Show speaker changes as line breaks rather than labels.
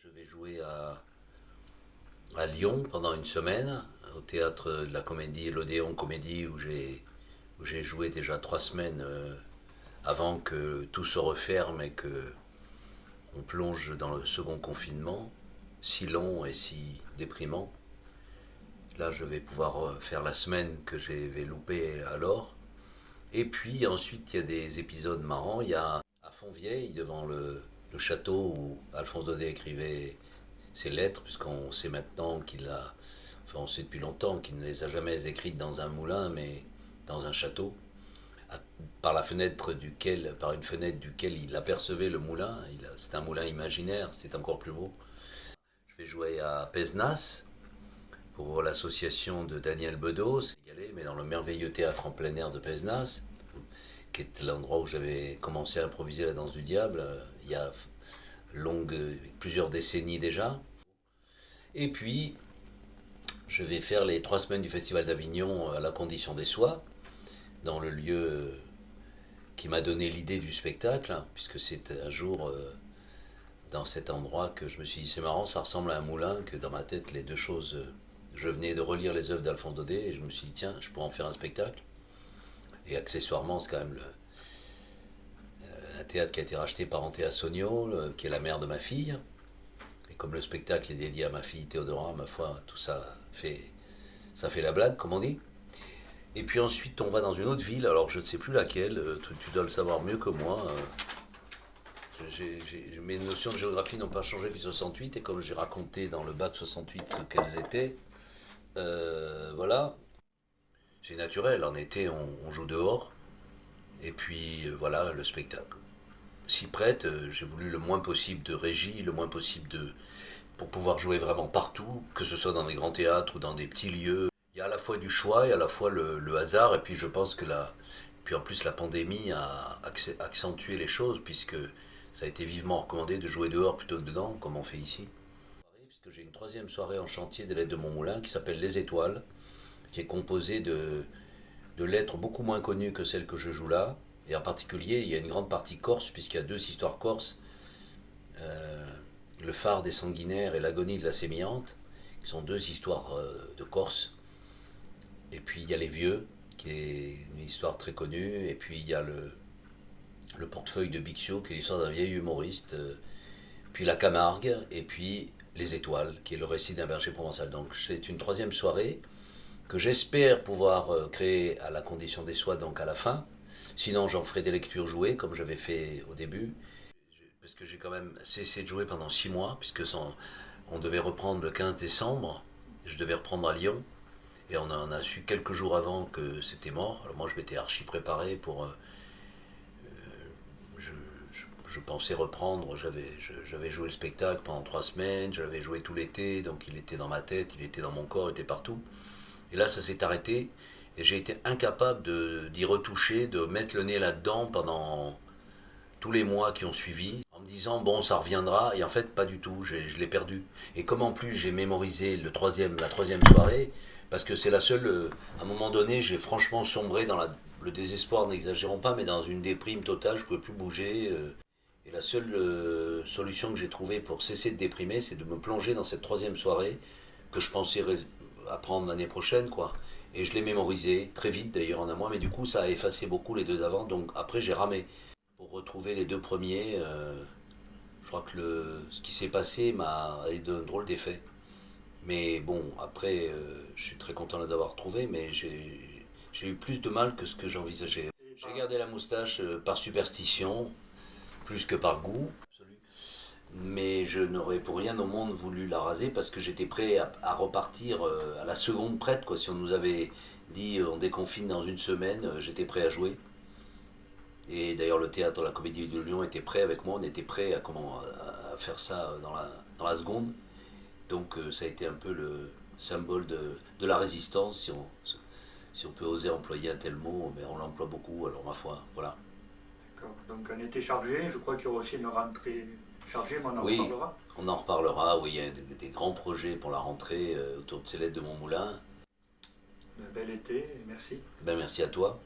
Je vais jouer à Lyon pendant une semaine, au théâtre de la Comédie, l'Odéon Comédie, où j'ai joué déjà 3 semaines avant que tout se referme et que on plonge dans le second confinement, si long et si déprimant. Là, je vais pouvoir faire la semaine que j'avais loupée alors. Et puis ensuite, il y a des épisodes marrants. Il y a à Fontvieille, devant le château où Alphonse Daudet écrivait ses lettres, puisqu'on sait maintenant qu'il a, enfin on sait depuis longtemps qu'il ne les a jamais écrites dans un moulin, mais dans un château, par une fenêtre duquel il apercevait le moulin. C'est un moulin imaginaire, c'est encore plus beau. Je vais jouer à Pézenas pour l'association de Daniel Bedos, mais dans le merveilleux théâtre en plein air de Pézenas, qui est l'endroit où j'avais commencé à improviser la danse du diable il y a plusieurs décennies déjà. Et puis, je vais faire les 3 semaines du Festival d'Avignon à la Condition des Soies, dans le lieu qui m'a donné l'idée du spectacle, hein, puisque c'est un jour dans cet endroit que je me suis dit c'est marrant, ça ressemble à un moulin, que dans ma tête les deux choses. Je venais de relire les œuvres d'Alphonse Daudet et je me suis dit tiens, je pourrais en faire un spectacle. Et accessoirement, c'est quand même un théâtre qui a été racheté par Antea Sogno, qui est la mère de ma fille. Et comme le spectacle est dédié à ma fille Théodora, ma foi, tout ça fait la blague, comme on dit. Et puis ensuite, on va dans une autre ville, alors je ne sais plus laquelle, tu dois le savoir mieux que moi. Mes notions de géographie n'ont pas changé depuis 68, et comme j'ai raconté dans le bac 68 ce qu'elles étaient, voilà, c'est naturel. En été, on joue dehors, et puis voilà, le spectacle s'y prête. J'ai voulu le moins possible de régie, le moins possible pour pouvoir jouer vraiment partout, que ce soit dans des grands théâtres ou dans des petits lieux. Il y a à la fois du choix et à la fois le hasard, et puis je pense que puis en plus la pandémie a accentué les choses, puisque ça a été vivement recommandé de jouer dehors plutôt que dedans, comme on fait ici. Puisque j'ai une troisième soirée en chantier des Lettres de mon moulin qui s'appelle Les Étoiles, qui est composée de lettres beaucoup moins connues que celles que je joue là. Et en particulier, il y a une grande partie corse, puisqu'il y a deux histoires corses, euh, Le phare des sanguinaires et L'agonie de la sémillante, qui sont deux histoires de Corse. Et puis il y a Les Vieux, qui est une histoire très connue. Et puis il y a le portefeuille de Bixio, qui est l'histoire d'un vieil humoriste. Puis La Camargue, et puis Les Étoiles, qui est le récit d'un berger provençal. Donc c'est une troisième soirée que j'espère pouvoir créer à la Condition des Soies, donc à la fin. Sinon, j'en ferai des lectures jouées, comme j'avais fait au début. Parce que j'ai quand même cessé de jouer pendant 6 mois, puisque on devait reprendre le 15 décembre. Je devais reprendre à Lyon. Et on en a su quelques jours avant que c'était mort. Alors moi, je m'étais archi préparé pour. Je, je pensais reprendre. J'avais joué le spectacle pendant 3 semaines. Je l'avais joué tout l'été. Donc il était dans ma tête, il était dans mon corps, il était partout. Et là, ça s'est arrêté. Et j'ai été incapable d'y retoucher, de mettre le nez là-dedans pendant tous les mois qui ont suivi, en me disant bon, ça reviendra. Et en fait, pas du tout. Je l'ai perdu. Et comme en plus j'ai mémorisé la troisième soirée, parce que c'est la seule. À un moment donné, j'ai franchement sombré dans le désespoir, n'exagérons pas, mais dans une déprime totale. Je ne pouvais plus bouger. Et la seule solution que j'ai trouvée pour cesser de déprimer, c'est de me plonger dans cette troisième soirée que je pensais apprendre l'année prochaine, quoi. Et je l'ai mémorisé très vite d'ailleurs en un mois, mais du coup ça a effacé beaucoup les deux avant. Donc après j'ai ramé pour retrouver les deux premiers. Je crois que ce qui s'est passé m'a eu de drôle d'effet. Mais bon, après, je suis très content de les avoir retrouvés, mais j'ai eu plus de mal que ce que j'envisageais. J'ai gardé la moustache par superstition, plus que par goût. Mais je n'aurais pour rien au monde voulu la raser parce que j'étais prêt à repartir à la seconde prête, quoi. Si on nous avait dit on déconfine dans une semaine, j'étais prêt à jouer. Et d'ailleurs le théâtre, la Comédie de Lyon était prêt avec moi, on était prêt à faire ça dans la seconde. Donc ça a été un peu le symbole de la résistance, si on peut oser employer un tel mot, mais on l'emploie beaucoup, alors ma foi, voilà.
D'accord. Donc un été chargé, je crois qu'il y aura aussi une rentrée chargée, mais on en
Oui,
reparlera.
on en reparlera, oui, il y a des grands projets pour la rentrée autour de ces lettres de mon moulin.
Un bel été, et merci.
Ben merci à toi.